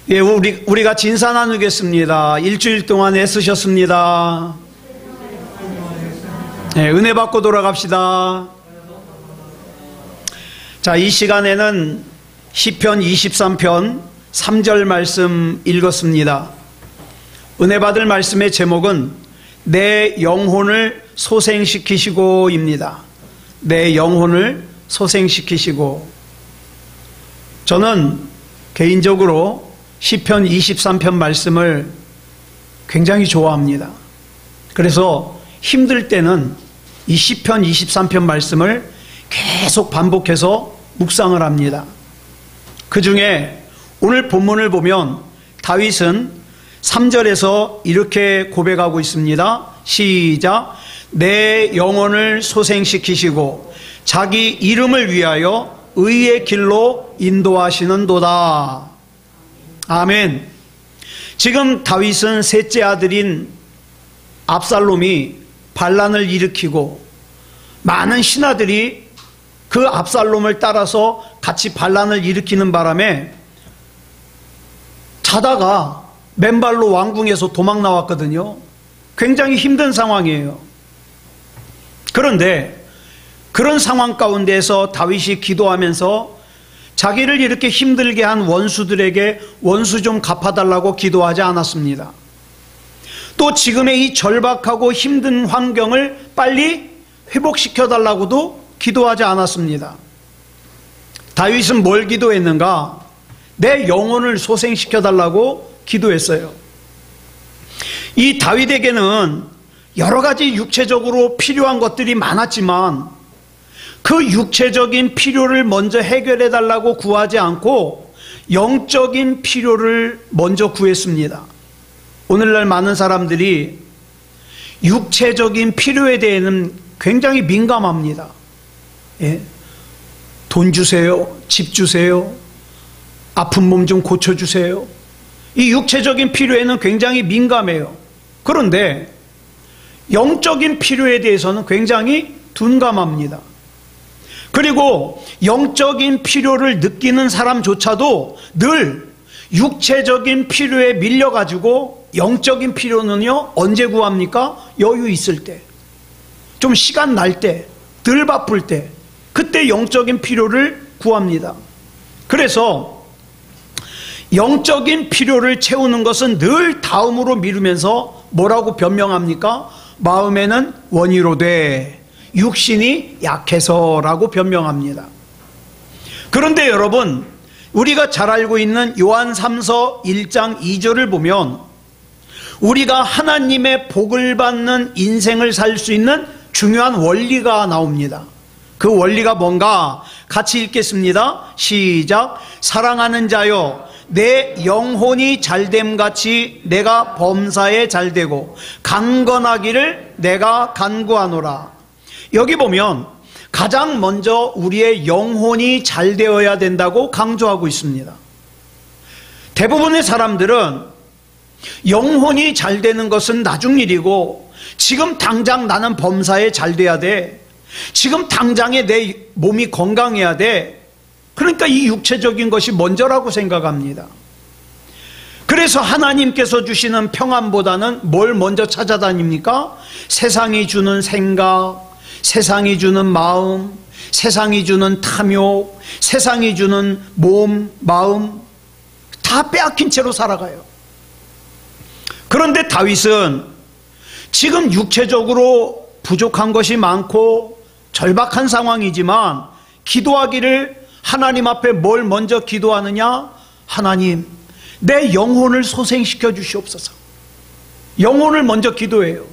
예, 우리가 진사 나누겠습니다. 일주일 동안 애쓰셨습니다. 예, 은혜 받고 돌아갑시다. 자, 이 시간에는 시편 23편 3절 말씀 읽었습니다. 은혜 받을 말씀의 제목은 내 영혼을 소생시키시고입니다. 내 영혼을 소생시키시고. 저는 개인적으로 시편 23편 말씀을 굉장히 좋아합니다. 그래서 힘들 때는 이 시편 23편 말씀을 계속 반복해서 묵상을 합니다. 그 중에 오늘 본문을 보면 다윗은 3절에서 이렇게 고백하고 있습니다. 시작. 내 영혼을 소생시키시고 자기 이름을 위하여 의의 길로 인도하시는도다. 아멘. 지금 다윗은 셋째 아들인 압살롬이 반란을 일으키고 많은 신하들이 그 압살롬을 따라서 같이 반란을 일으키는 바람에 자다가 맨발로 왕궁에서 도망 나왔거든요. 굉장히 힘든 상황이에요. 그런데 그런 상황 가운데서 다윗이 기도하면서 자기를 이렇게 힘들게 한 원수들에게 원수 좀 갚아달라고 기도하지 않았습니다. 또 지금의 이 절박하고 힘든 환경을 빨리 회복시켜달라고도 기도하지 않았습니다. 다윗은 뭘 기도했는가? 내 영혼을 소생시켜달라고 기도했어요. 이 다윗에게는 여러 가지 육체적으로 필요한 것들이 많았지만 그 육체적인 필요를 먼저 해결해 달라고 구하지 않고 영적인 필요를 먼저 구했습니다. 오늘날 많은 사람들이 육체적인 필요에 대해서는 굉장히 민감합니다. 예? 돈 주세요, 집 주세요, 아픈 몸 좀 고쳐주세요. 이 육체적인 필요에는 굉장히 민감해요. 그런데 영적인 필요에 대해서는 굉장히 둔감합니다. 그리고 영적인 필요를 느끼는 사람조차도 늘 육체적인 필요에 밀려가지고 영적인 필요는요, 언제 구합니까? 여유 있을 때, 좀 시간 날 때, 덜 바쁠 때, 그때 영적인 필요를 구합니다. 그래서 영적인 필요를 채우는 것은 늘 다음으로 미루면서 뭐라고 변명합니까? 마음에는 원이로 돼 육신이 약해서라고 변명합니다. 그런데 여러분, 우리가 잘 알고 있는 요한 3서 1장 2절을 보면 우리가 하나님의 복을 받는 인생을 살 수 있는 중요한 원리가 나옵니다. 그 원리가 뭔가 같이 읽겠습니다. 시작. 사랑하는 자여, 내 영혼이 잘됨같이 내가 범사에 잘되고 강건하기를 내가 간구하노라. 여기 보면 가장 먼저 우리의 영혼이 잘 되어야 된다고 강조하고 있습니다. 대부분의 사람들은 영혼이 잘 되는 것은 나중 일이고 지금 당장 나는 범사에 잘 돼야 돼, 지금 당장에 내 몸이 건강해야 돼, 그러니까 이 육체적인 것이 먼저라고 생각합니다. 그래서 하나님께서 주시는 평안보다는 뭘 먼저 찾아다닙니까? 세상이 주는 생각, 세상이 주는 마음, 세상이 주는 탐욕, 세상이 주는 몸, 마음, 다 빼앗긴 채로 살아가요. 그런데 다윗은 지금 육체적으로 부족한 것이 많고 절박한 상황이지만 기도하기를 하나님 앞에 뭘 먼저 기도하느냐? 하나님, 내 영혼을 소생시켜 주시옵소서. 영혼을 먼저 기도해요.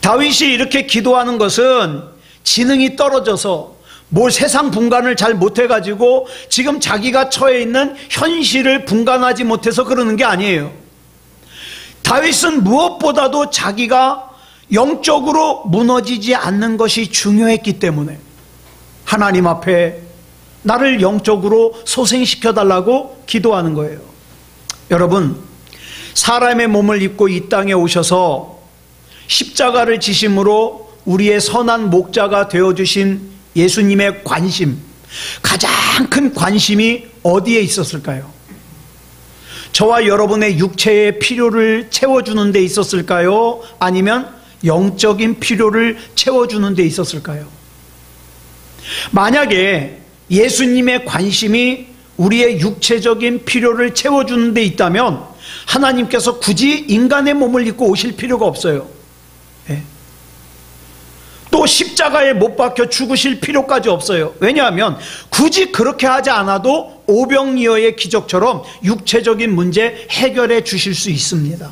다윗이 이렇게 기도하는 것은 지능이 떨어져서 뭘 세상 분간을 잘 못해가지고 지금 자기가 처해 있는 현실을 분간하지 못해서 그러는 게 아니에요. 다윗은 무엇보다도 자기가 영적으로 무너지지 않는 것이 중요했기 때문에 하나님 앞에 나를 영적으로 소생시켜달라고 기도하는 거예요. 여러분, 사람의 몸을 입고 이 땅에 오셔서 십자가를 지심으로 우리의 선한 목자가 되어주신 예수님의 관심, 가장 큰 관심이 어디에 있었을까요? 저와 여러분의 육체의 필요를 채워주는 데 있었을까요? 아니면 영적인 필요를 채워주는 데 있었을까요? 만약에 예수님의 관심이 우리의 육체적인 필요를 채워주는 데 있다면 하나님께서 굳이 인간의 몸을 입고 오실 필요가 없어요. 예. 또 십자가에 못 박혀 죽으실 필요까지 없어요. 왜냐하면 굳이 그렇게 하지 않아도 오병이어의 기적처럼 육체적인 문제 해결해 주실 수 있습니다.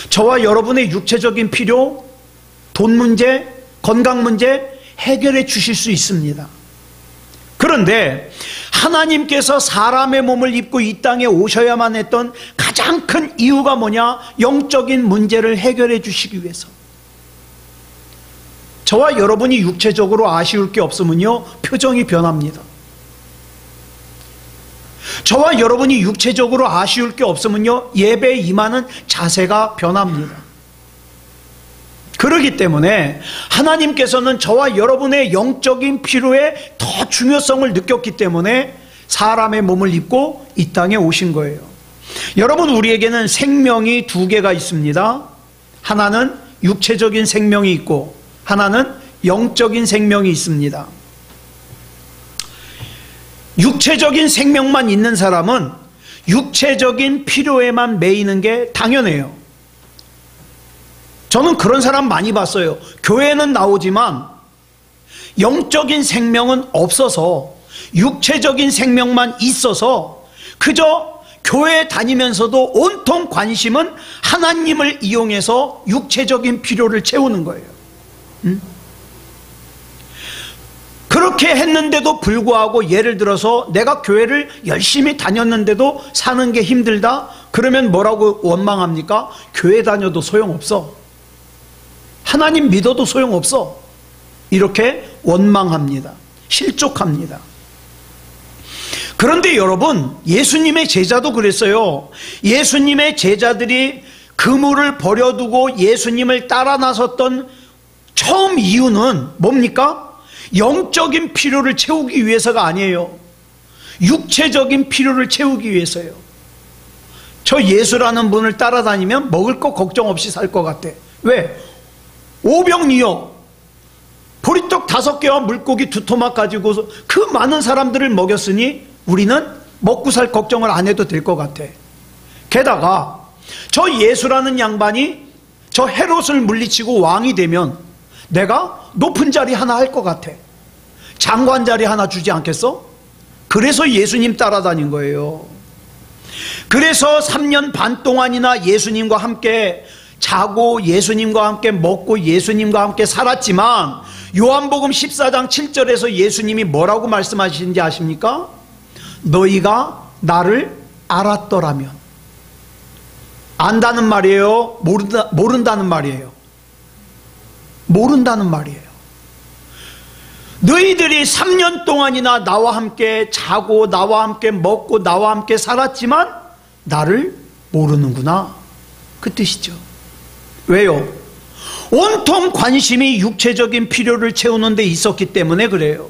저와 여러분의 육체적인 필요, 돈 문제, 건강 문제 해결해 주실 수 있습니다. 그런데 하나님께서 사람의 몸을 입고 이 땅에 오셔야만 했던 가장 큰 이유가 뭐냐? 영적인 문제를 해결해 주시기 위해서. 저와 여러분이 육체적으로 아쉬울 게 없으면요, 표정이 변합니다. 저와 여러분이 육체적으로 아쉬울 게 없으면요, 예배에 임하는 자세가 변합니다. 그렇기 때문에 하나님께서는 저와 여러분의 영적인 필요에 더 중요성을 느꼈기 때문에 사람의 몸을 입고 이 땅에 오신 거예요. 여러분, 우리에게는 생명이 두 개가 있습니다. 하나는 육체적인 생명이 있고 하나는 영적인 생명이 있습니다. 육체적인 생명만 있는 사람은 육체적인 필요에만 매이는 게 당연해요. 저는 그런 사람 많이 봤어요. 교회는 나오지만 영적인 생명은 없어서 육체적인 생명만 있어서 그저 교회 다니면서도 온통 관심은 하나님을 이용해서 육체적인 필요를 채우는 거예요. 그렇게 했는데도 불구하고 예를 들어서 내가 교회를 열심히 다녔는데도 사는 게 힘들다? 그러면 뭐라고 원망합니까? 교회 다녀도 소용없어. 하나님 믿어도 소용없어. 이렇게 원망합니다. 실족합니다. 그런데 여러분, 예수님의 제자도 그랬어요. 예수님의 제자들이 그물을 버려두고 예수님을 따라 나섰던 처음 이유는 뭡니까? 영적인 필요를 채우기 위해서가 아니에요. 육체적인 필요를 채우기 위해서요. 저 예수라는 분을 따라다니면 먹을 거 걱정 없이 살 것 같아. 왜? 오병이어 보리떡 5개와 물고기 2토막 가지고서 그 많은 사람들을 먹였으니 우리는 먹고 살 걱정을 안 해도 될 것 같아. 게다가 저 예수라는 양반이 저 헤롯을 물리치고 왕이 되면 내가 높은 자리 하나 할 것 같아. 장관 자리 하나 주지 않겠어? 그래서 예수님 따라다닌 거예요. 그래서 3년 반 동안이나 예수님과 함께 자고 예수님과 함께 먹고 예수님과 함께 살았지만 요한복음 14장 7절에서 예수님이 뭐라고 말씀하시는지 아십니까? 너희가 나를 알았더라면. 안다는 말이에요? 모른다는 말이에요? 모른다는 말이에요. 너희들이 3년 동안이나 나와 함께 자고 나와 함께 먹고 나와 함께 살았지만 나를 모르는구나, 그 뜻이죠. 왜요? 온통 관심이 육체적인 필요를 채우는 데 있었기 때문에 그래요.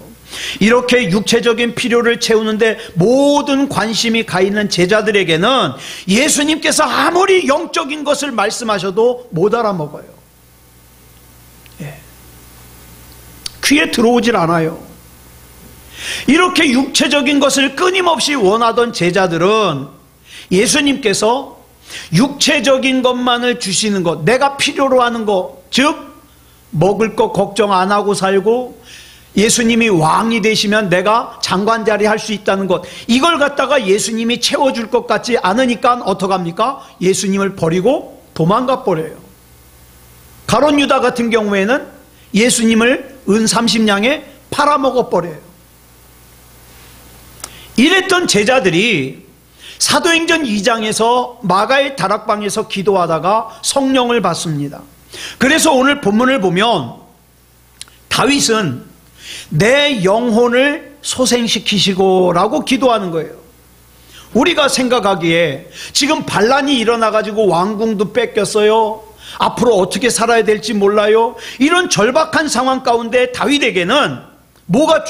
이렇게 육체적인 필요를 채우는데 모든 관심이 가 있는 제자들에게는 예수님께서 아무리 영적인 것을 말씀하셔도 못 알아먹어요. 예. 귀에 들어오질 않아요. 이렇게 육체적인 것을 끊임없이 원하던 제자들은 예수님께서 육체적인 것만을 주시는 것, 내가 필요로 하는 것, 즉 먹을 거 걱정 안 하고 살고 예수님이 왕이 되시면 내가 장관 자리 할 수 있다는 것, 이걸 갖다가 예수님이 채워줄 것 같지 않으니까 어떡합니까? 예수님을 버리고 도망가 버려요. 가룟 유다 같은 경우에는 예수님을 은 30냥에 팔아먹어 버려요. 이랬던 제자들이 사도행전 2장에서 마가의 다락방에서 기도하다가 성령을 받습니다. 그래서 오늘 본문을 보면 다윗은 내 영혼을 소생시키시고 라고 기도하는 거예요. 우리가 생각하기에 지금 반란이 일어나가지고 왕궁도 뺏겼어요. 앞으로 어떻게 살아야 될지 몰라요. 이런 절박한 상황 가운데 다윗에게는 뭐가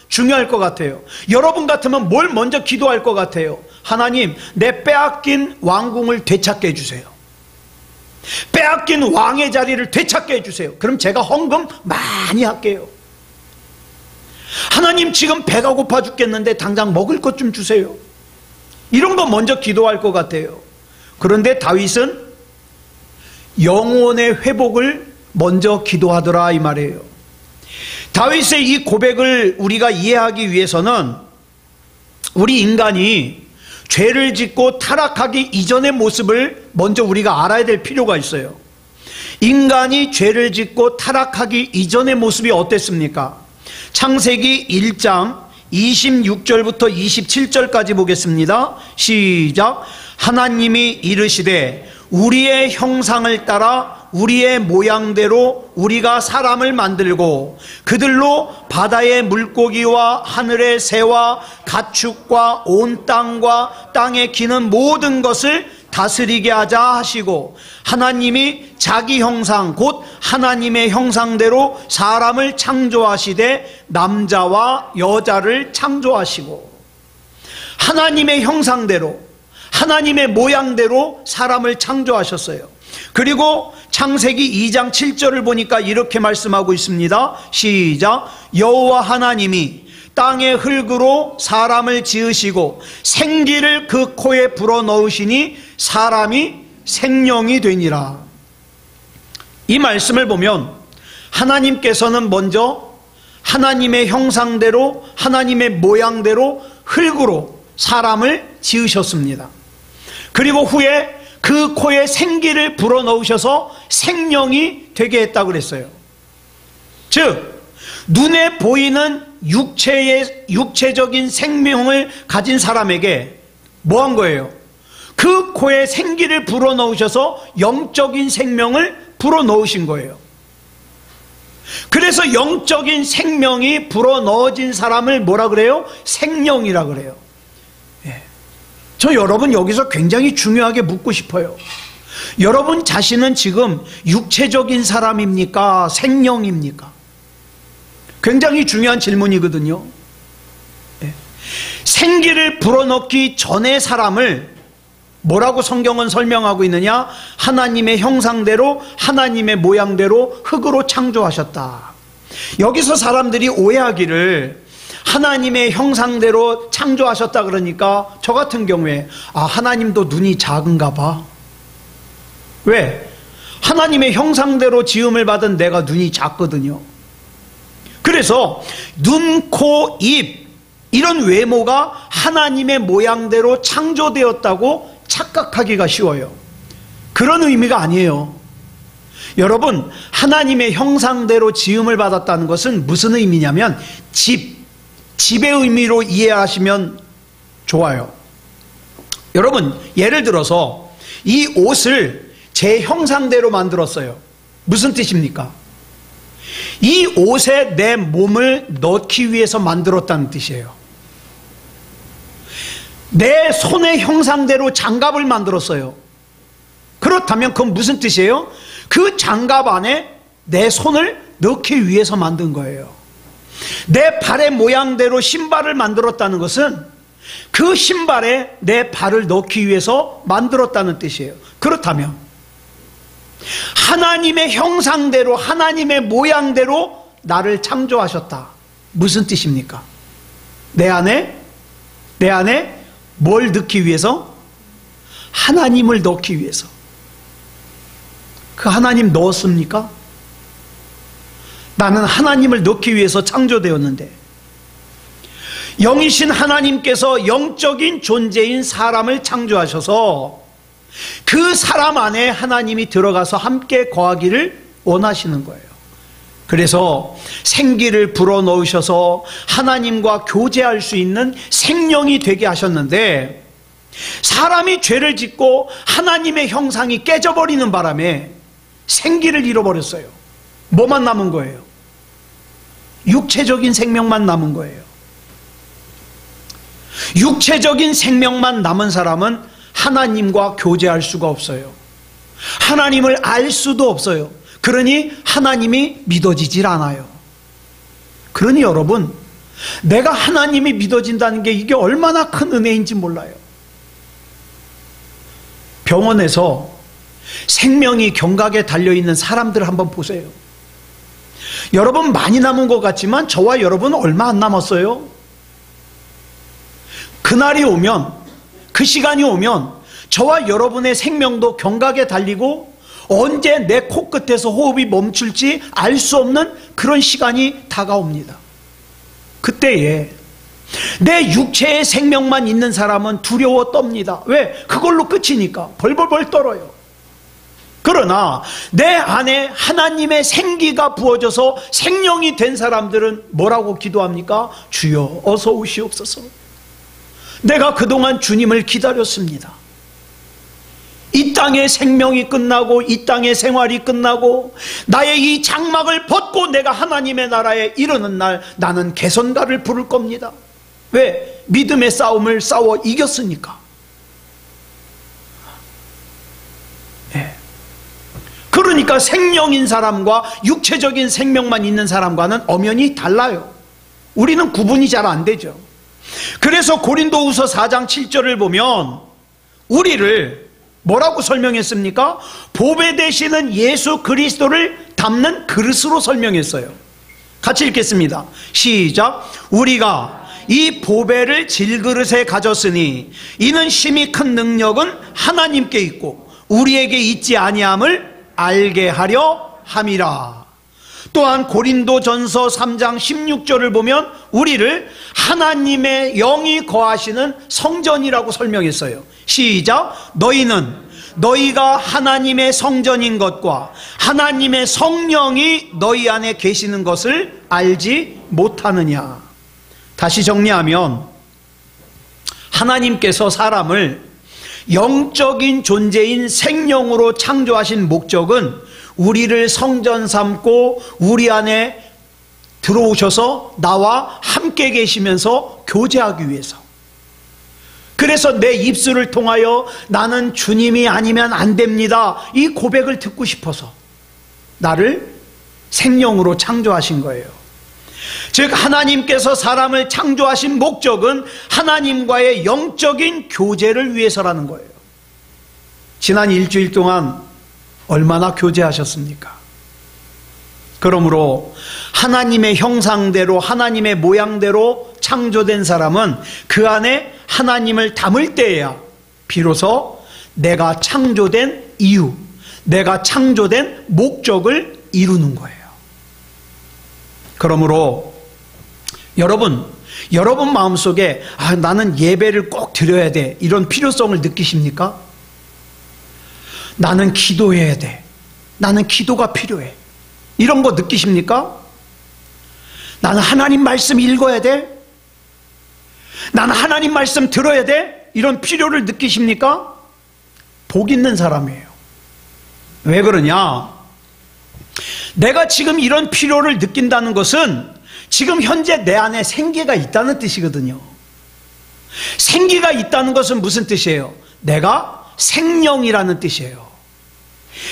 중요할 것 같아요. 여러분 같으면 뭘 먼저 기도할 것 같아요? 하나님, 내 빼앗긴 왕궁을 되찾게 해주세요. 빼앗긴 왕의 자리를 되찾게 해주세요. 그럼 제가 헌금 많이 할게요. 하나님, 지금 배가 고파 죽겠는데 당장 먹을 것 좀 주세요. 이런 거 먼저 기도할 것 같아요. 그런데 다윗은 영혼의 회복을 먼저 기도하더라 이 말이에요. 다윗의 이 고백을 우리가 이해하기 위해서는 우리 인간이 죄를 짓고 타락하기 이전의 모습을 먼저 우리가 알아야 될 필요가 있어요. 인간이 죄를 짓고 타락하기 이전의 모습이 어땠습니까? 창세기 1장 26절부터 27절까지 보겠습니다. 시작. 하나님이 이르시되 우리의 형상을 따라 우리의 모양대로 우리가 사람을 만들고 그들로 바다의 물고기와 하늘의 새와 가축과 온 땅과 땅에 기는 모든 것을 다스리게 하자 하시고, 하나님이 자기 형상 곧 하나님의 형상대로 사람을 창조하시되 남자와 여자를 창조하시고, 하나님의 형상대로 하나님의 모양대로 사람을 창조하셨어요. 그리고 창세기 2장 7절을 보니까 이렇게 말씀하고 있습니다. 시작. 여호와 하나님이 땅의 흙으로 사람을 지으시고 생기를 그 코에 불어넣으시니 사람이 생명이 되니라. 이 말씀을 보면 하나님께서는 먼저 하나님의 형상대로 하나님의 모양대로 흙으로 사람을 지으셨습니다. 그리고 후에 그 코에 생기를 불어넣으셔서 생명이 되게 했다고 그랬어요. 즉 눈에 보이는 육체적인 생명을 가진 사람에게 뭐 한 거예요? 그 코에 생기를 불어넣으셔서 영적인 생명을 불어넣으신 거예요. 그래서 영적인 생명이 불어넣어진 사람을 뭐라 그래요? 생령이라 그래요. 저 여러분 여기서 굉장히 중요하게 묻고 싶어요. 여러분 자신은 지금 육체적인 사람입니까? 생령입니까? 굉장히 중요한 질문이거든요. 생기를 불어넣기 전에 사람을 뭐라고 성경은 설명하고 있느냐? 하나님의 형상대로 하나님의 모양대로 흙으로 창조하셨다. 여기서 사람들이 오해하기를 하나님의 형상대로 창조하셨다 그러니까 저 같은 경우에 하나님도 눈이 작은가 봐. 왜? 하나님의 형상대로 지음을 받은 내가 눈이 작거든요. 그래서 눈, 코, 입 이런 외모가 하나님의 모양대로 창조되었다고 착각하기가 쉬워요. 그런 의미가 아니에요. 여러분, 하나님의 형상대로 지음을 받았다는 것은 무슨 의미냐면 집의 의미로 이해하시면 좋아요. 여러분, 예를 들어서 이 옷을 제 형상대로 만들었어요. 무슨 뜻입니까? 이 옷에 내 몸을 넣기 위해서 만들었다는 뜻이에요. 내 손의 형상대로 장갑을 만들었어요. 그렇다면 그건 무슨 뜻이에요? 그 장갑 안에 내 손을 넣기 위해서 만든 거예요. 내 발의 모양대로 신발을 만들었다는 것은 그 신발에 내 발을 넣기 위해서 만들었다는 뜻이에요. 그렇다면 하나님의 형상대로 하나님의 모양대로 나를 창조하셨다. 무슨 뜻입니까? 내 안에 뭘 넣기 위해서? 하나님을 넣기 위해서. 그 하나님 넣었습니까? 나는 하나님을 넣기 위해서 창조되었는데, 영이신 하나님께서 영적인 존재인 사람을 창조하셔서 그 사람 안에 하나님이 들어가서 함께 거하기를 원하시는 거예요. 그래서 생기를 불어넣으셔서 하나님과 교제할 수 있는 생명이 되게 하셨는데, 사람이 죄를 짓고 하나님의 형상이 깨져버리는 바람에 생기를 잃어버렸어요. 뭐만 남은 거예요? 육체적인 생명만 남은 거예요. 육체적인 생명만 남은 사람은 하나님과 교제할 수가 없어요. 하나님을 알 수도 없어요. 그러니 하나님이 믿어지질 않아요. 그러니 여러분, 내가 하나님이 믿어진다는 게 이게 얼마나 큰 은혜인지 몰라요. 병원에서 생명이 경각에 달려있는 사람들 한번 보세요. 여러분 많이 남은 것 같지만 저와 여러분 얼마 안 남았어요. 그날이 오면, 그 시간이 오면 저와 여러분의 생명도 경각에 달리고 언제 내 코끝에서 호흡이 멈출지 알 수 없는 그런 시간이 다가옵니다. 그때에 내 육체의 생명만 있는 사람은 두려워 떱니다. 왜? 그걸로 끝이니까 벌벌벌 떨어요. 그러나 내 안에 하나님의 생기가 부어져서 생명이 된 사람들은 뭐라고 기도합니까? 주여 어서 오시옵소서. 내가 그동안 주님을 기다렸습니다. 이 땅의 생명이 끝나고 이 땅의 생활이 끝나고 나의 이 장막을 벗고 내가 하나님의 나라에 이르는 날 나는 개선가를 부를 겁니다. 왜? 믿음의 싸움을 싸워 이겼으니까. 네. 그러니까 생명인 사람과 육체적인 생명만 있는 사람과는 엄연히 달라요. 우리는 구분이 잘 안 되죠. 그래서 고린도후서 4장 7절을 보면 우리를 뭐라고 설명했습니까? 보배 되시는 예수 그리스도를 담는 그릇으로 설명했어요. 같이 읽겠습니다. 시작. 우리가 이 보배를 질그릇에 가졌으니 이는 심히 큰 능력은 하나님께 있고 우리에게 있지 아니함을 알게 하려 함이라. 또한 고린도전서 3장 16절을 보면 우리를 하나님의 영이 거하시는 성전이라고 설명했어요. 시작. 너희는 너희가 하나님의 성전인 것과 하나님의 성령이 너희 안에 계시는 것을 알지 못하느냐. 다시 정리하면 하나님께서 사람을 영적인 존재인 생명으로 창조하신 목적은 우리를 성전 삼고 우리 안에 들어오셔서 나와 함께 계시면서 교제하기 위해서. 그래서 내 입술을 통하여 나는 주님이 아니면 안 됩니다, 이 고백을 듣고 싶어서 나를 생명으로 창조하신 거예요. 즉 하나님께서 사람을 창조하신 목적은 하나님과의 영적인 교제를 위해서라는 거예요. 지난 일주일 동안 얼마나 교제하셨습니까? 그러므로 하나님의 형상대로 하나님의 모양대로 창조된 사람은 그 안에 하나님을 담을 때에야 비로소 내가 창조된 이유, 내가 창조된 목적을 이루는 거예요. 그러므로 여러분 마음속에 나는 예배를 꼭 드려야 돼, 이런 필요성을 느끼십니까? 나는 기도해야 돼, 나는 기도가 필요해, 이런 거 느끼십니까? 나는 하나님 말씀 읽어야 돼, 나는 하나님 말씀 들어야 돼, 이런 필요를 느끼십니까? 복 있는 사람이에요. 왜 그러냐? 내가 지금 이런 필요를 느낀다는 것은 지금 현재 내 안에 생기가 있다는 뜻이거든요. 생기가 있다는 것은 무슨 뜻이에요? 내가 생명이라는 뜻이에요.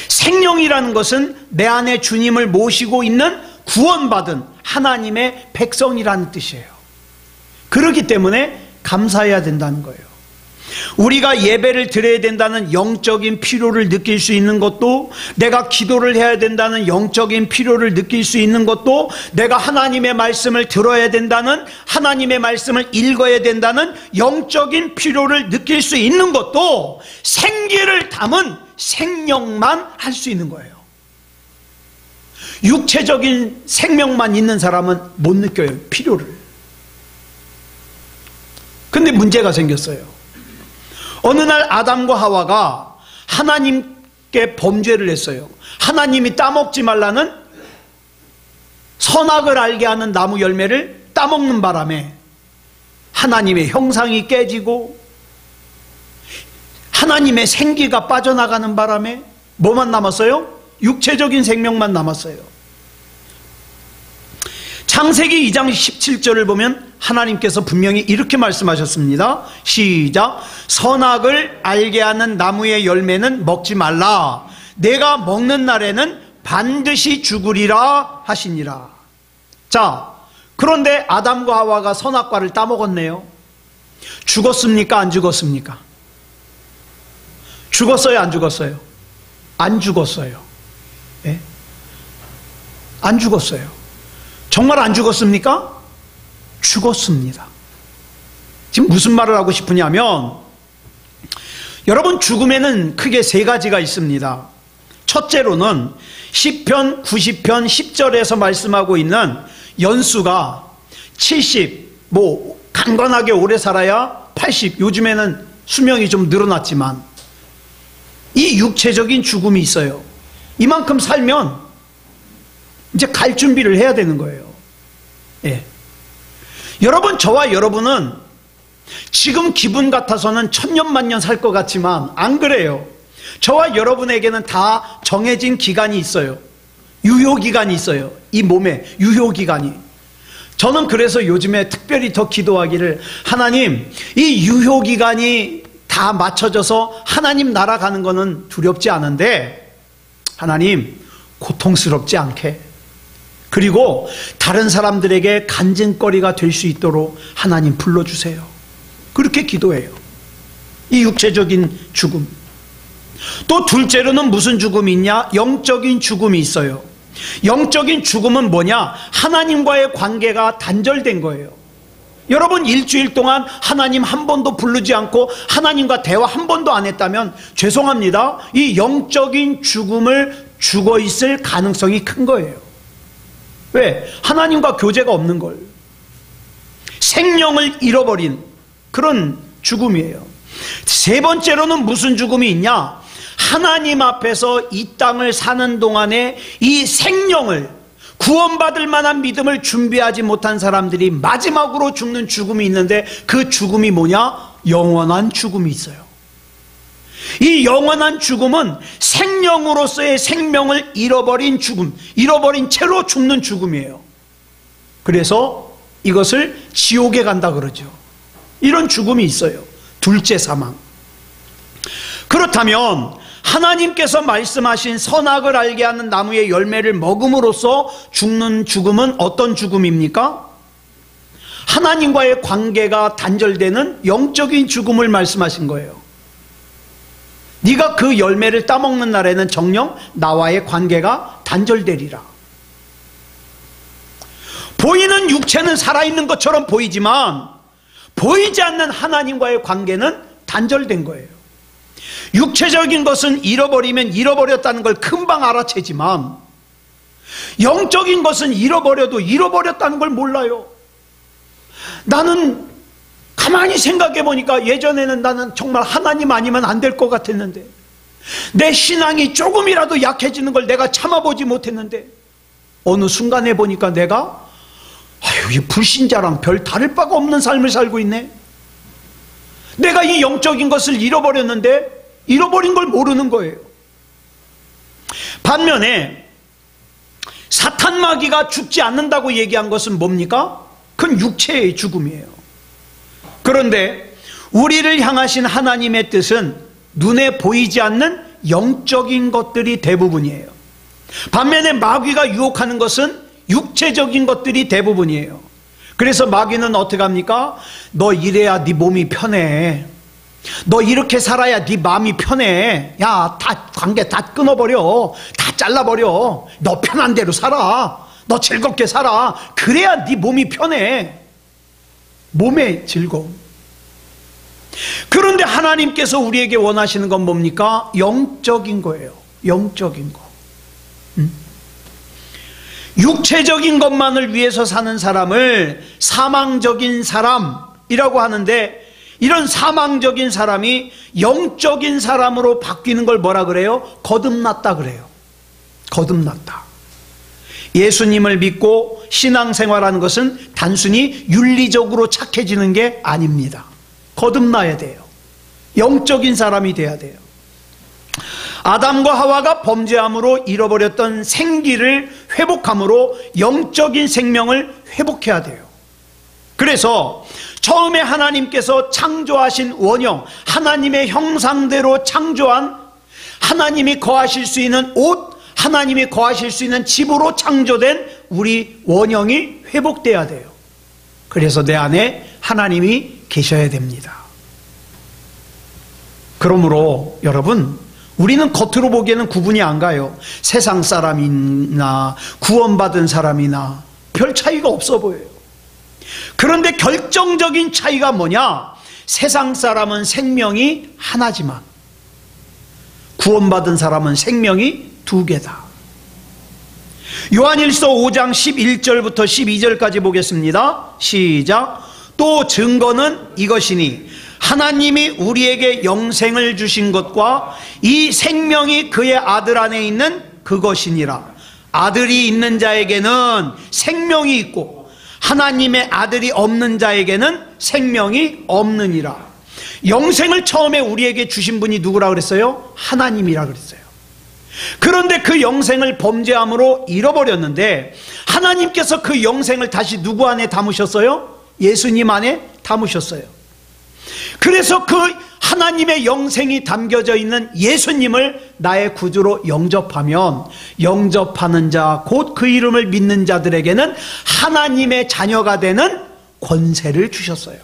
생명이라는 것은 내 안에 주님을 모시고 있는 구원받은 하나님의 백성이라는 뜻이에요. 그렇기 때문에 감사해야 된다는 거예요. 우리가 예배를 드려야 된다는 영적인 필요를 느낄 수 있는 것도, 내가 기도를 해야 된다는 영적인 필요를 느낄 수 있는 것도, 내가 하나님의 말씀을 들어야 된다는, 하나님의 말씀을 읽어야 된다는 영적인 필요를 느낄 수 있는 것도 생기를 담은 생명만 할 수 있는 거예요. 육체적인 생명만 있는 사람은 못 느껴요, 필요를. 근데 문제가 생겼어요. 어느 날 아담과 하와가 하나님께 범죄를 했어요. 하나님이 따먹지 말라는 선악을 알게 하는 나무 열매를 따먹는 바람에 하나님의 형상이 깨지고 하나님의 생기가 빠져나가는 바람에 뭐만 남았어요? 육체적인 생명만 남았어요. 창세기 2장 17절을 보면 하나님께서 분명히 이렇게 말씀하셨습니다. 시작. 선악을 알게 하는 나무의 열매는 먹지 말라. 내가 먹는 날에는 반드시 죽으리라 하시니라. 자, 그런데 아담과 하와가 선악과를 따먹었네요. 죽었습니까? 안 죽었습니까? 죽었어요? 안 죽었어요? 안 죽었어요. 네? 안 죽었어요. 정말 안 죽었습니까? 죽었습니다. 지금 무슨 말을 하고 싶으냐면, 여러분, 죽음에는 크게 세 가지가 있습니다. 첫째로는 시편 90편 10절에서 말씀하고 있는 연수가 70, 강건하게 오래 살아야 80, 요즘에는 수명이 좀 늘어났지만 이 육체적인 죽음이 있어요. 이만큼 살면 이제 갈 준비를 해야 되는 거예요. 예. 여러분, 저와 여러분은 지금 기분 같아서는 천년만년 살 것 같지만 안 그래요. 저와 여러분에게는 다 정해진 기간이 있어요. 유효기간이 있어요. 이 몸에 유효기간이. 저는 그래서 요즘에 특별히 더 기도하기를, 하나님, 이 유효기간이 다 맞춰져서 하나님 나라 가는 거는 두렵지 않은데, 하나님, 고통스럽지 않게, 그리고 다른 사람들에게 간증거리가 될 수 있도록 하나님 불러주세요. 그렇게 기도해요. 이 육체적인 죽음. 또 둘째로는 무슨 죽음이 있냐? 영적인 죽음이 있어요. 영적인 죽음은 뭐냐? 하나님과의 관계가 단절된 거예요. 여러분, 일주일 동안 하나님 한 번도 부르지 않고 하나님과 대화 한 번도 안 했다면 죄송합니다. 이 영적인 죽음을 죽어 있을 가능성이 큰 거예요. 왜? 하나님과 교제가 없는 걸. 생명을 잃어버린 그런 죽음이에요. 세 번째로는 무슨 죽음이 있냐? 하나님 앞에서 이 땅을 사는 동안에 이 생명을, 구원받을 만한 믿음을 준비하지 못한 사람들이 마지막으로 죽는 죽음이 있는데, 그 죽음이 뭐냐? 영원한 죽음이 있어요. 이 영원한 죽음은 생명으로서의 생명을 잃어버린 죽음, 잃어버린 채로 죽는 죽음이에요. 그래서 이것을 지옥에 간다 그러죠. 이런 죽음이 있어요. 둘째 사망. 그렇다면 하나님께서 말씀하신 선악을 알게 하는 나무의 열매를 먹음으로써 죽는 죽음은 어떤 죽음입니까? 하나님과의 관계가 단절되는 영적인 죽음을 말씀하신 거예요. 네가 그 열매를 따먹는 날에는 정녕 나와의 관계가 단절되리라. 보이는 육체는 살아있는 것처럼 보이지만 보이지 않는 하나님과의 관계는 단절된 거예요. 육체적인 것은 잃어버리면 잃어버렸다는 걸 금방 알아채지만 영적인 것은 잃어버려도 잃어버렸다는 걸 몰라요. 나는 가만히 생각해 보니까 예전에는 나는 정말 하나님 아니면 안 될 것 같았는데, 내 신앙이 조금이라도 약해지는 걸 내가 참아보지 못했는데, 어느 순간에 보니까 내가 이 불신자랑 별 다를 바가 없는 삶을 살고 있네. 내가 이 영적인 것을 잃어버렸는데 잃어버린 걸 모르는 거예요. 반면에 사탄 마귀가 죽지 않는다고 얘기한 것은 뭡니까? 그건 육체의 죽음이에요. 그런데 우리를 향하신 하나님의 뜻은 눈에 보이지 않는 영적인 것들이 대부분이에요. 반면에 마귀가 유혹하는 것은 육체적인 것들이 대부분이에요. 그래서 마귀는 어떻게 합니까? 너 이래야 네 몸이 편해. 너 이렇게 살아야 네 마음이 편해. 야, 다 관계 다 끊어버려. 다 잘라버려. 너 편한 대로 살아. 너 즐겁게 살아. 그래야 네 몸이 편해. 몸의 즐거움. 그런데 하나님께서 우리에게 원하시는 건 뭡니까? 영적인 거예요. 영적인 거. 육체적인 것만을 위해서 사는 사람을 사망적인 사람이라고 하는데, 이런 사망적인 사람이 영적인 사람으로 바뀌는 걸 뭐라 그래요? 거듭났다 그래요. 거듭났다. 예수님을 믿고 신앙생활하는 것은 단순히 윤리적으로 착해지는 게 아닙니다. 거듭나야 돼요. 영적인 사람이 돼야 돼요. 아담과 하와가 범죄함으로 잃어버렸던 생기를 회복함으로 영적인 생명을 회복해야 돼요. 그래서 처음에 하나님께서 창조하신 원형, 하나님의 형상대로 창조한, 하나님이 거하실 수 있는 옷, 하나님이 거하실 수 있는 집으로 창조된 우리 원형이 회복돼야 돼요. 그래서 내 안에 하나님이 계셔야 됩니다. 그러므로 여러분, 우리는 겉으로 보기에는 구분이 안 가요. 세상 사람이나 구원받은 사람이나 별 차이가 없어 보여요. 그런데 결정적인 차이가 뭐냐? 세상 사람은 생명이 하나지만 구원받은 사람은 생명이 두 개다. 요한일서 5장 11절부터 12절까지 보겠습니다. 시작. 또 증거는 이것이니 하나님이 우리에게 영생을 주신 것과 이 생명이 그의 아들 안에 있는 그것이니라. 아들이 있는 자에게는 생명이 있고 하나님의 아들이 없는 자에게는 생명이 없느니라. 영생을 처음에 우리에게 주신 분이 누구라 그랬어요? 하나님이라 그랬어요. 그런데 그 영생을 범죄함으로 잃어버렸는데 하나님께서 그 영생을 다시 누구 안에 담으셨어요? 예수님 안에 담으셨어요. 그래서 그 하나님의 영생이 담겨져 있는 예수님을 나의 구주로 영접하면 영접하는 자, 곧 그 이름을 믿는 자들에게는 하나님의 자녀가 되는 권세를 주셨어요.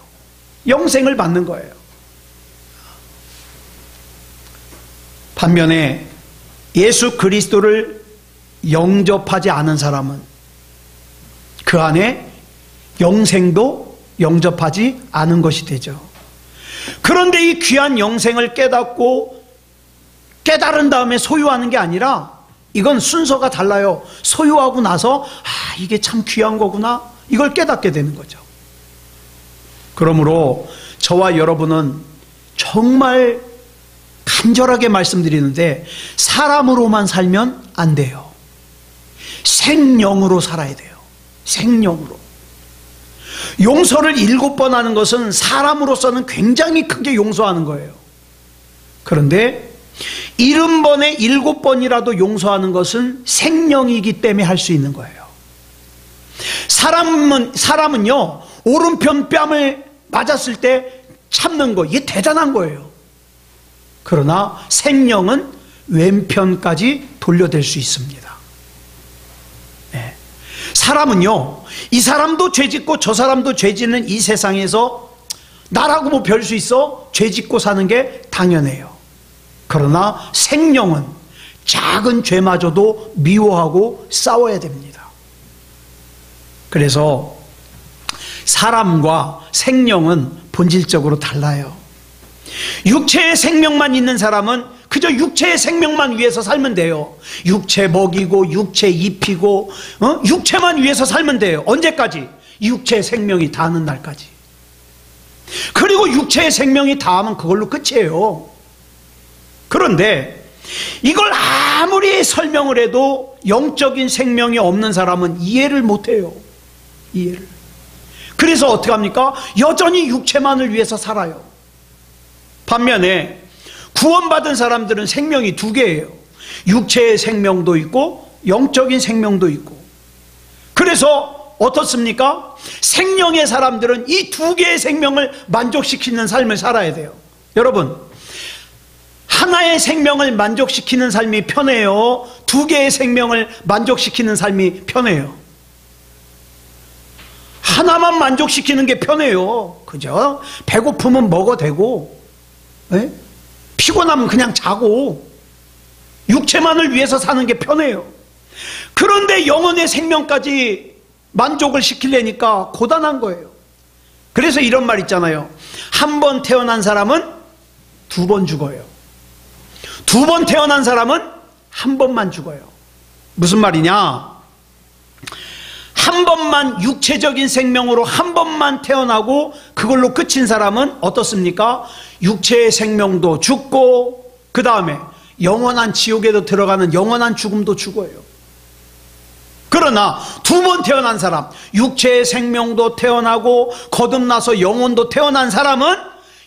영생을 받는 거예요. 반면에 예수 그리스도를 영접하지 않은 사람은 그 안에 영생도 영접하지 않은 것이 되죠. 그런데 이 귀한 영생을 깨닫고 깨달은 다음에 소유하는 게 아니라 이건 순서가 달라요. 소유하고 나서 이게 참 귀한 거구나, 이걸 깨닫게 되는 거죠. 그러므로 저와 여러분은 정말 간절하게 말씀드리는데 사람으로만 살면 안 돼요. 생명으로 살아야 돼요. 생명으로. 용서를 7번 하는 것은 사람으로서는 굉장히 크게 용서하는 거예요. 그런데 70번에 7번이라도 용서하는 것은 생명이기 때문에 할 수 있는 거예요. 사람은요, 오른편 뺨을 맞았을 때 참는 거, 이게 대단한 거예요. 그러나 생명은 왼편까지 돌려댈 수 있습니다. 네. 사람은요, 이 사람도 죄짓고 저 사람도 죄짓는 이 세상에서 나라고 뭐 별 수 있어? 죄짓고 사는 게 당연해요. 그러나 생명은 작은 죄마저도 미워하고 싸워야 됩니다. 그래서 사람과 생명은 본질적으로 달라요. 육체의 생명만 있는 사람은 그저 육체의 생명만 위해서 살면 돼요. 육체 먹이고 육체 입히고 육체만 위해서 살면 돼요. 언제까지? 육체의 생명이 닿는 날까지. 그리고 육체의 생명이 닿으면 그걸로 끝이에요. 그런데 이걸 아무리 설명을 해도 영적인 생명이 없는 사람은 이해를 못해요. 이해를. 그래서 어떻게 합니까? 여전히 육체만을 위해서 살아요. 반면에 구원받은 사람들은 생명이 두 개예요. 육체의 생명도 있고 영적인 생명도 있고. 그래서 어떻습니까? 생명의 사람들은 이 두 개의 생명을 만족시키는 삶을 살아야 돼요. 여러분, 하나의 생명을 만족시키는 삶이 편해요? 두 개의 생명을 만족시키는 삶이 편해요? 하나만 만족시키는 게 편해요. 그죠? 배고프면 먹어도 되고, 네? 피곤하면 그냥 자고, 육체만을 위해서 사는 게 편해요. 그런데 영혼의 생명까지 만족을 시키려니까 고단한 거예요. 그래서 이런 말 있잖아요. 한 번 태어난 사람은 2번 죽어요. 2번 태어난 사람은 한 번만 죽어요. 무슨 말이냐? 한 번만 육체적인 생명으로 한 번만 태어나고 그걸로 끝인 사람은 어떻습니까? 육체의 생명도 죽고 그 다음에 영원한 지옥에도 들어가는 영원한 죽음도 죽어요. 그러나 2번 태어난 사람, 육체의 생명도 태어나고 거듭나서 영혼도 태어난 사람은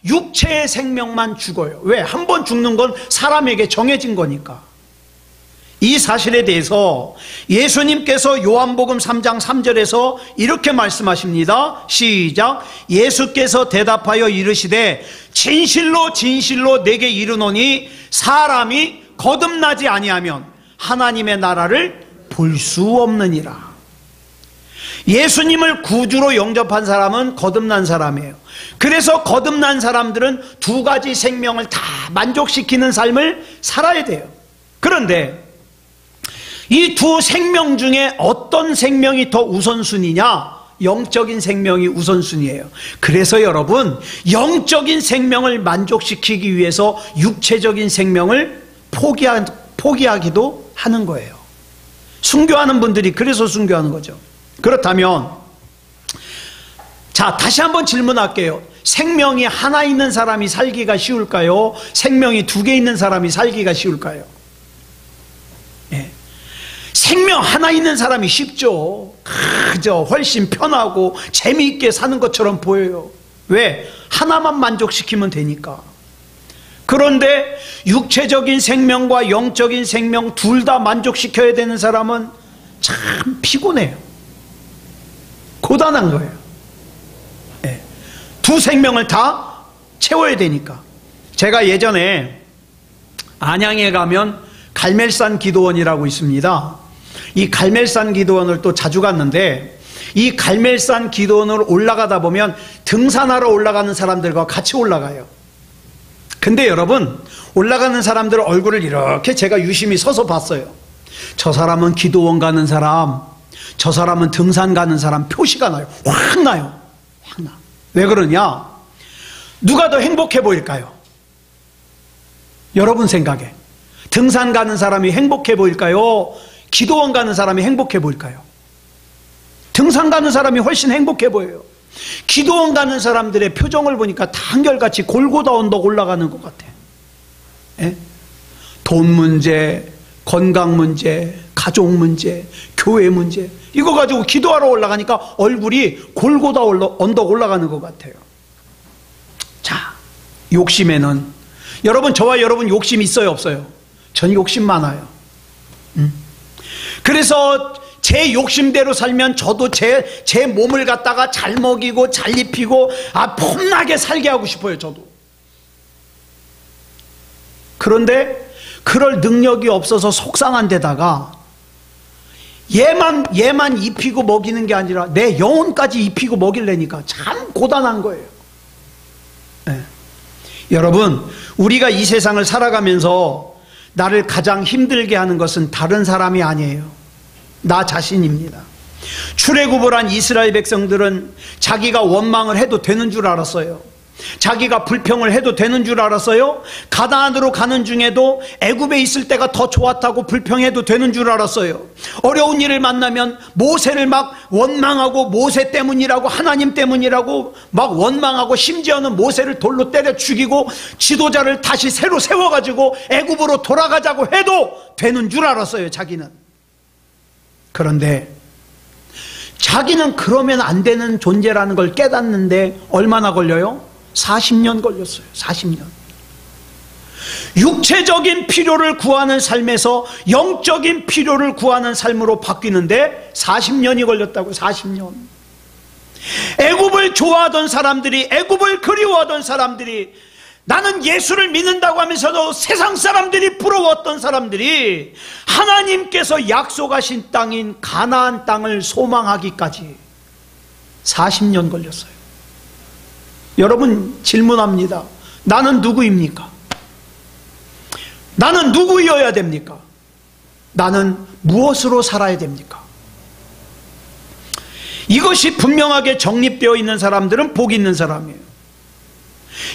육체의 생명만 죽어요. 왜? 한 번 죽는 건 사람에게 정해진 거니까. 이 사실에 대해서 예수님께서 요한복음 3장 3절에서 이렇게 말씀하십니다. 시작. 예수께서 대답하여 이르시되 진실로 진실로 내게 이르노니 사람이 거듭나지 아니하면 하나님의 나라를 볼 수 없느니라. 예수님을 구주로 영접한 사람은 거듭난 사람이에요. 그래서 거듭난 사람들은 두 가지 생명을 다 만족시키는 삶을 살아야 돼요. 그런데 이 두 생명 중에 어떤 생명이 더 우선순위냐? 영적인 생명이 우선순위예요. 그래서 여러분, 영적인 생명을 만족시키기 위해서 육체적인 생명을 포기하기도 하는 거예요. 순교하는 분들이 그래서 순교하는 거죠. 그렇다면 자, 다시 한번 질문할게요. 생명이 하나 있는 사람이 살기가 쉬울까요? 생명이 두 개 있는 사람이 살기가 쉬울까요? 예. 생명 하나 있는 사람이 쉽죠. 그저 훨씬 편하고 재미있게 사는 것처럼 보여요. 왜? 하나만 만족시키면 되니까. 그런데 육체적인 생명과 영적인 생명 둘 다 만족시켜야 되는 사람은 참 피곤해요. 고단한 거예요. 네. 두 생명을 다 채워야 되니까. 제가 예전에 안양에 가면 갈멜산 기도원이라고 있습니다. 이 갈멜산 기도원을 또 자주 갔는데, 이 갈멜산 기도원을 올라가다 보면 등산하러 올라가는 사람들과 같이 올라가요. 근데 여러분, 올라가는 사람들 얼굴을 이렇게 제가 유심히 서서 봤어요. 저 사람은 기도원 가는 사람, 저 사람은 등산 가는 사람 표시가 나요. 확 나요. 확 나. 왜 그러냐? 누가 더 행복해 보일까요? 여러분 생각에 등산 가는 사람이 행복해 보일까요? 기도원 가는 사람이 행복해 보일까요? 등산 가는 사람이 훨씬 행복해 보여요. 기도원 가는 사람들의 표정을 보니까 다 한결같이 골고다 언덕 올라가는 것 같아. 예? 돈 문제, 건강 문제, 가족 문제, 교회 문제, 이거 가지고 기도하러 올라가니까 얼굴이 골고다 언덕 올라가는 것 같아요. 자, 욕심에는, 여러분, 저와 여러분 욕심 있어요, 없어요? 전 욕심 많아요. 그래서 제 욕심대로 살면 저도 제 몸을 갖다가 잘 먹이고 잘 입히고 폼나게 살게 하고 싶어요, 저도. 그런데 그럴 능력이 없어서 속상한 데다가 얘만 입히고 먹이는 게 아니라 내 영혼까지 입히고 먹이려니까 참 고단한 거예요. 네. 여러분, 우리가 이 세상을 살아가면서 나를 가장 힘들게 하는 것은 다른 사람이 아니에요. 나 자신입니다. 출애굽을 한 이스라엘 백성들은 자기가 원망을 해도 되는 줄 알았어요. 자기가 불평을 해도 되는 줄 알았어요. 가나안으로 가는 중에도 애굽에 있을 때가 더 좋았다고 불평해도 되는 줄 알았어요. 어려운 일을 만나면 모세를 막 원망하고 모세 때문이라고, 하나님 때문이라고 막 원망하고, 심지어는 모세를 돌로 때려 죽이고 지도자를 다시 새로 세워가지고 애굽으로 돌아가자고 해도 되는 줄 알았어요, 자기는. 그런데 자기는 그러면 안 되는 존재라는 걸 깨닫는데 얼마나 걸려요? 40년 걸렸어요. 40년. 육체적인 필요를 구하는 삶에서 영적인 필요를 구하는 삶으로 바뀌는데 40년이 걸렸다고. 40년. 애굽을 좋아하던 사람들이, 애굽을 그리워하던 사람들이, 나는 예수를 믿는다고 하면서도 세상 사람들이 부러웠던 사람들이 하나님께서 약속하신 땅인 가나안 땅을 소망하기까지 40년 걸렸어요. 여러분, 질문합니다. 나는 누구입니까? 나는 누구여야 됩니까? 나는 무엇으로 살아야 됩니까? 이것이 분명하게 정립되어 있는 사람들은 복 있는 사람이에요.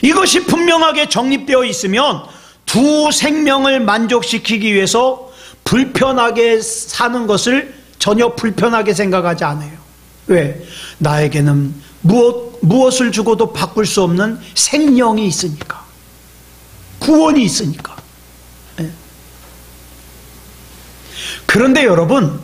이것이 분명하게 정립되어 있으면 두 생명을 만족시키기 위해서 불편하게 사는 것을 전혀 불편하게 생각하지 않아요. 왜? 나에게는 무엇을 주고도 바꿀 수 없는 생명이 있으니까, 구원이 있으니까. 네. 그런데 여러분,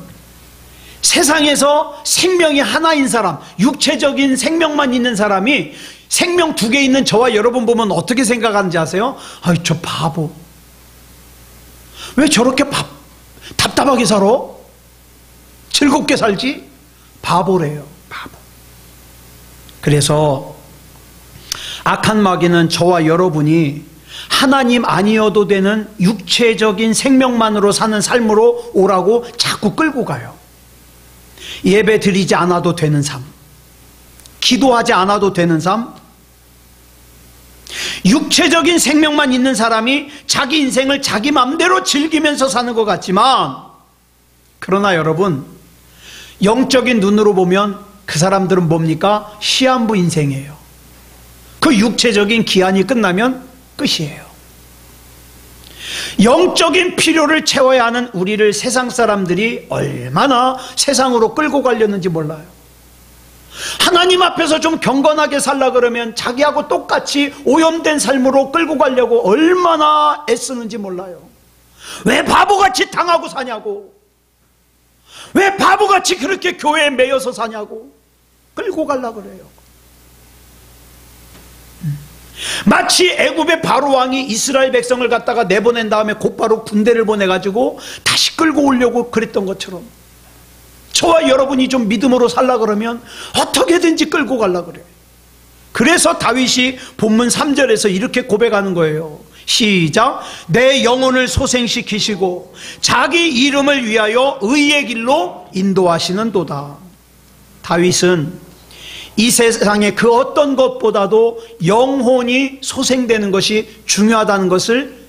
세상에서 생명이 하나인 사람, 육체적인 생명만 있는 사람이 생명 두 개 있는 저와 여러분 보면 어떻게 생각하는지 아세요? 아이, 저 바보. 왜 저렇게 답답하게 살아? 즐겁게 살지? 바보래요, 바보. 그래서 악한 마귀는 저와 여러분이 하나님 아니어도 되는 육체적인 생명만으로 사는 삶으로 오라고 자꾸 끌고 가요. 예배 드리지 않아도 되는 삶, 기도하지 않아도 되는 삶, 육체적인 생명만 있는 사람이 자기 인생을 자기 맘대로 즐기면서 사는 것 같지만, 그러나 여러분, 영적인 눈으로 보면 그 사람들은 뭡니까? 시한부 인생이에요. 그 육체적인 기한이 끝나면 끝이에요. 영적인 필요를 채워야 하는 우리를 세상 사람들이 얼마나 세상으로 끌고 가려는지 몰라요. 하나님 앞에서 좀 경건하게 살라 그러면 자기하고 똑같이 오염된 삶으로 끌고 가려고 얼마나 애쓰는지 몰라요. 왜 바보같이 당하고 사냐고, 왜 바보같이 그렇게 교회에 매여서 사냐고 끌고 가려 그래요. 마치 애굽의 바로 왕이 이스라엘 백성을 갖다가 내보낸 다음에 곧바로 군대를 보내가지고 다시 끌고 오려고 그랬던 것처럼, 저와 여러분이 좀 믿음으로 살라 그러면 어떻게든지 끌고 가려 그래요. 그래서 다윗이 본문 3절에서 이렇게 고백하는 거예요. 시작. 내 영혼을 소생시키시고 자기 이름을 위하여 의의 길로 인도하시는도다. 다윗은 이 세상의 그 어떤 것보다도 영혼이 소생되는 것이 중요하다는 것을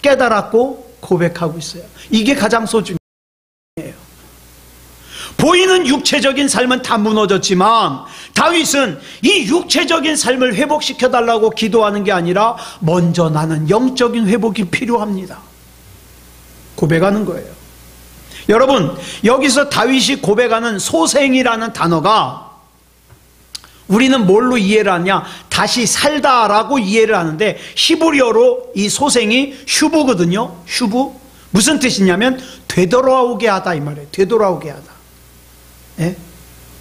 깨달았고 고백하고 있어요. 이게 가장 소중해요. 보이는 육체적인 삶은 다 무너졌지만 다윗은 이 육체적인 삶을 회복시켜달라고 기도하는 게 아니라 먼저 나는 영적인 회복이 필요합니다, 고백하는 거예요. 여러분, 여기서 다윗이 고백하는 소생이라는 단어가 우리는 뭘로 이해를 하냐? 다시 살다라고 이해를 하는데, 히브리어로 이 소생이 슈브거든요. 슈브. 무슨 뜻이냐면 되돌아오게 하다 이 말이에요. 되돌아오게 하다. 예?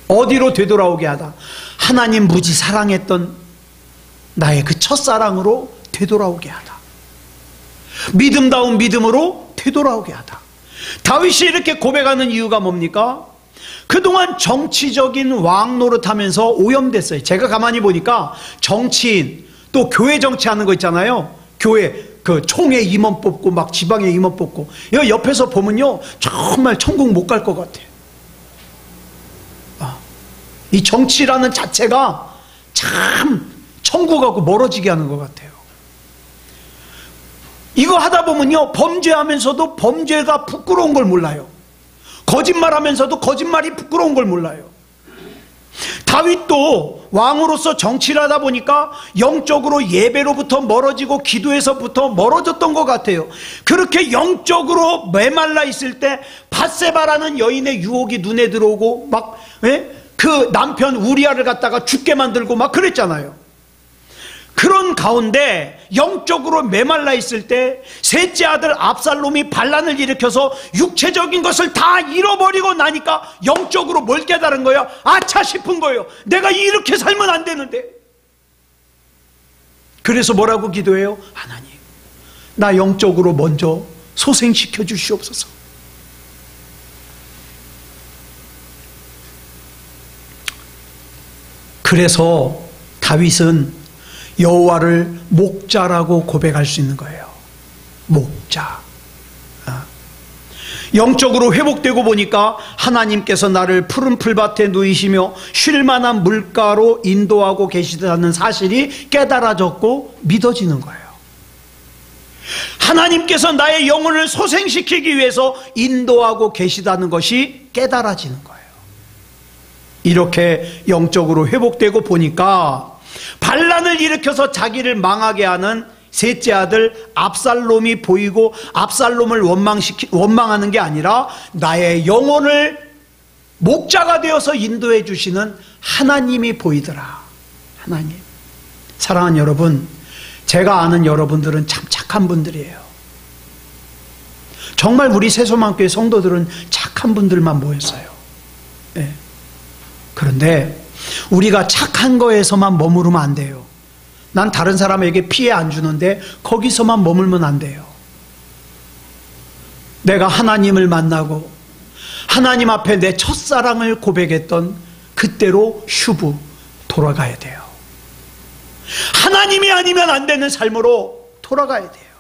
어디로 되돌아오게 하다? 하나님 무지 사랑했던 나의 그 첫사랑으로 되돌아오게 하다. 믿음다운 믿음으로 되돌아오게 하다. 다윗이 이렇게 고백하는 이유가 뭡니까? 그동안 정치적인 왕 노릇하면서 오염됐어요. 제가 가만히 보니까 정치인, 또 교회 정치하는 거 있잖아요. 교회 그 총회 임원 뽑고 막 지방에 임원 뽑고, 이거 옆에서 보면요 정말 천국 못 갈 것 같아요. 이 정치라는 자체가 참 천국하고 멀어지게 하는 것 같아요. 이거 하다 보면요 범죄하면서도 범죄가 부끄러운 걸 몰라요. 거짓말하면서도 거짓말이 부끄러운 걸 몰라요. 다윗도 왕으로서 정치를 하다 보니까 영적으로 예배로부터 멀어지고 기도에서부터 멀어졌던 것 같아요. 그렇게 영적으로 메말라 있을 때 밧세바라는 여인의 유혹이 눈에 들어오고 막 그 남편 우리아를 갖다가 죽게 만들고 막 그랬잖아요. 그런 가운데 영적으로 메말라 있을 때 셋째 아들 압살롬이 반란을 일으켜서 육체적인 것을 다 잃어버리고 나니까 영적으로 뭘 깨달은 거예요? 아차 싶은 거예요. 내가 이렇게 살면 안 되는데. 그래서 뭐라고 기도해요? 하나님, 나 영적으로 먼저 소생시켜 주시옵소서. 그래서 다윗은 여호와를 목자라고 고백할 수 있는 거예요. 목자. 영적으로 회복되고 보니까 하나님께서 나를 푸른 풀밭에 누이시며 쉴만한 물가로 인도하고 계시다는 사실이 깨달아졌고 믿어지는 거예요. 하나님께서 나의 영혼을 소생시키기 위해서 인도하고 계시다는 것이 깨달아지는 거예요. 이렇게 영적으로 회복되고 보니까 반란을 일으켜서 자기를 망하게 하는 셋째 아들 압살롬이 보이고 압살롬을 원망하는 게 아니라 나의 영혼을 목자가 되어서 인도해 주시는 하나님이 보이더라. 하나님. 사랑하는 여러분, 제가 아는 여러분들은 참 착한 분들이에요. 정말 우리 새소망교회 성도들은 착한 분들만 모였어요. 네. 그런데 우리가 착한 거에서만 머무르면 안 돼요. 난 다른 사람에게 피해 안 주는데 거기서만 머물면 안 돼요. 내가 하나님을 만나고 하나님 앞에 내 첫사랑을 고백했던 그때로 슈브 돌아가야 돼요. 하나님이 아니면 안 되는 삶으로 돌아가야 돼요.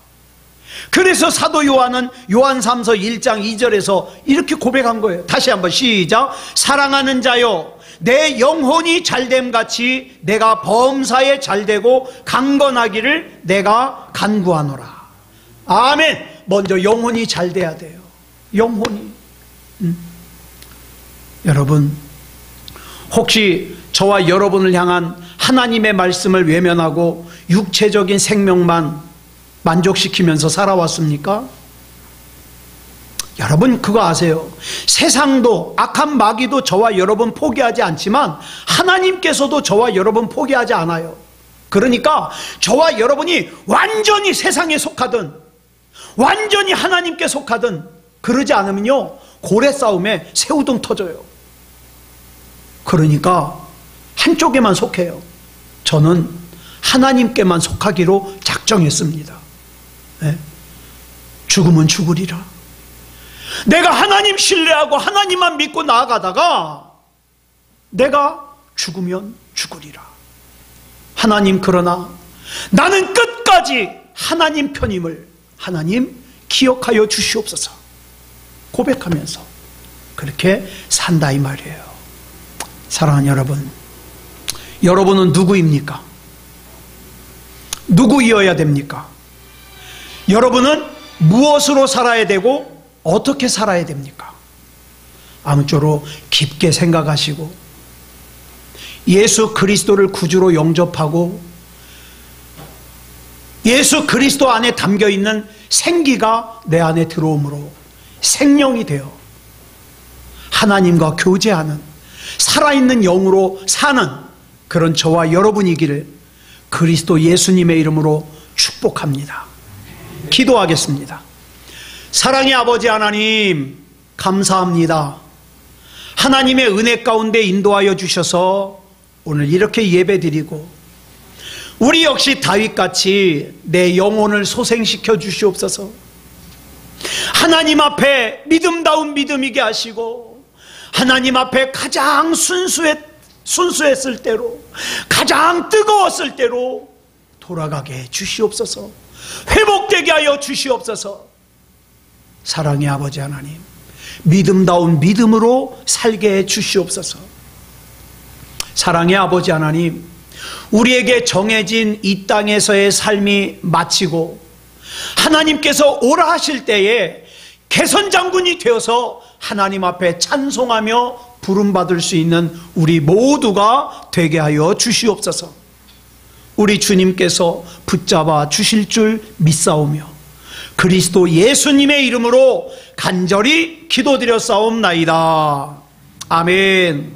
그래서 사도 요한은 요한3서 1장 2절에서 이렇게 고백한 거예요. 다시 한번 시작. 사랑하는 자여, 내 영혼이 잘됨같이 내가 범사에 잘되고 강건하기를 내가 간구하노라. 아멘. 먼저 영혼이 잘돼야 돼요. 영혼이. 여러분, 혹시 저와 여러분을 향한 하나님의 말씀을 외면하고 육체적인 생명만 만족시키면서 살아왔습니까? 여러분 그거 아세요? 세상도 악한 마귀도 저와 여러분 포기하지 않지만 하나님께서도 저와 여러분 포기하지 않아요. 그러니까 저와 여러분이 완전히 세상에 속하든 완전히 하나님께 속하든 그러지 않으면요, 고래 싸움에 새우등 터져요. 그러니까 한쪽에만 속해요. 저는 하나님께만 속하기로 작정했습니다. 네? 죽으면 죽으리라. 내가 하나님 신뢰하고 하나님만 믿고 나아가다가 내가 죽으면 죽으리라. 하나님, 그러나 나는 끝까지 하나님 편임을 하나님 기억하여 주시옵소서 고백하면서 그렇게 산다 이 말이에요. 사랑하는 여러분, 여러분은 누구입니까? 누구이어야 됩니까? 여러분은 무엇으로 살아야 되고 어떻게 살아야 됩니까? 아무쪼록 깊게 생각하시고 예수 그리스도를 구주로 영접하고 예수 그리스도 안에 담겨있는 생기가 내 안에 들어오므로 생명이 되어 하나님과 교제하는 살아있는 영으로 사는 그런 저와 여러분이기를 그리스도 예수님의 이름으로 축복합니다. 기도하겠습니다. 사랑의 아버지 하나님, 감사합니다. 하나님의 은혜 가운데 인도하여 주셔서 오늘 이렇게 예배드리고 우리 역시 다윗같이 내 영혼을 소생시켜 주시옵소서. 하나님 앞에 믿음다운 믿음이게 하시고 하나님 앞에 가장 순수했을 때로 가장 뜨거웠을 때로 돌아가게 해 주시옵소서. 회복되게 하여 주시옵소서. 사랑의 아버지 하나님, 믿음다운 믿음으로 살게 해 주시옵소서. 사랑의 아버지 하나님, 우리에게 정해진 이 땅에서의 삶이 마치고 하나님께서 오라 하실 때에 개선장군이 되어서 하나님 앞에 찬송하며 부름받을 수 있는 우리 모두가 되게 하여 주시옵소서. 우리 주님께서 붙잡아 주실 줄 믿사오며 그리스도 예수님의 이름으로 간절히 기도드렸사옵나이다. 아멘.